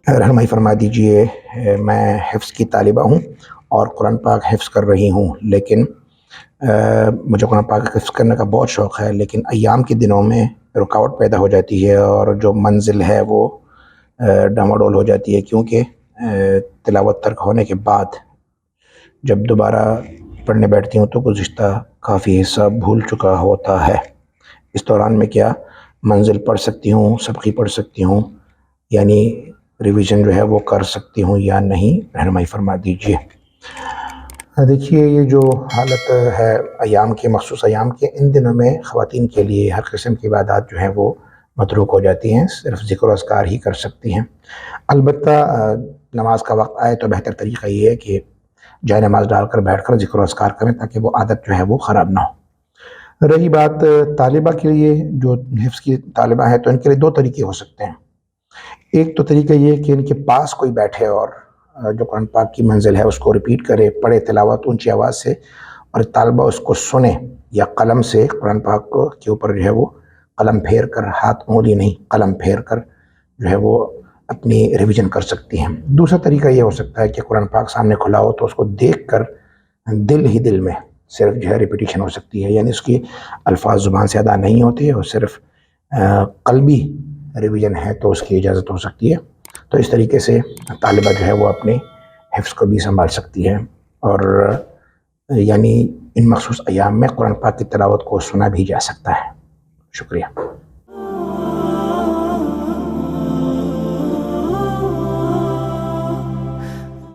رہنمائی فرما دیجئے، میں حفظ کی طالبہ ہوں اور قرآن پاک حفظ کر رہی ہوں، لیکن مجھے قرآن پاک حفظ کرنے کا بہت شوق ہے، لیکن ایام کے دنوں میں رکاوٹ پیدا ہو جاتی ہے اور جو منزل ہے وہ ڈاماڈول ہو جاتی ہے، کیونکہ تلاوت ترک ہونے کے بعد جب دوبارہ پڑھنے بیٹھتی ہوں تو گزشتہ کافی حصہ بھول چکا ہوتا ہے۔ اس دوران میں کیا منزل پڑھ سکتی ہوں، سبقی پڑھ سکتی ہوں، یعنی ریویژن جو ہے وہ کر سکتی ہوں یا نہیں؟ رہنمائی فرما دیجیے۔ دیکھیے، یہ جو حالت ہے ایام کے، مخصوص ایام کے، ان دنوں میں خواتین کے لیے ہر قسم کی عبادات جو ہیں وہ متروک ہو جاتی ہیں، صرف ذکر و اذکار ہی کر سکتی ہیں۔ البتہ نماز کا وقت آئے تو بہتر طریقہ یہ ہے کہ جائے نماز ڈال کر بیٹھ کر ذکر و اذکار کریں، تاکہ وہ عادت جو ہے وہ خراب نہ ہو۔ رہی بات طالبہ کے لیے، جو حفظ کی طالبہ ہیں، تو ان کے لیے دو طریقے ہو سکتے ہیں۔ ایک تو طریقہ یہ ہے کہ ان کے پاس کوئی بیٹھے اور جو قرآن پاک کی منزل ہے اس کو ریپیٹ کرے، پڑھے تلاوت اونچی آواز سے، اور طالبہ اس کو سنے، یا قلم سے قرآن پاک کے اوپر جو ہے وہ قلم پھیر کر، ہاتھ انگلی نہیں قلم پھیر کر جو ہے وہ اپنی ریویژن کر سکتی ہیں۔ دوسرا طریقہ یہ ہو سکتا ہے کہ قرآن پاک سامنے کھلا ہو تو اس کو دیکھ کر دل ہی دل میں صرف جو ہے ریپیٹیشن ہو سکتی ہے، یعنی اس کی الفاظ زبان سے ادا نہیں ہوتے اور صرف قلبی ریویژن ہے تو اس کی اجازت ہو سکتی ہے۔ تو اس طریقے سے طالبہ جو ہے وہ اپنے حفظ کو بھی سنبھال سکتی ہے، اور یعنی ان مخصوص ایام میں قرآن پاک کی تلاوت کو سنا بھی جا سکتا ہے۔ شکریہ۔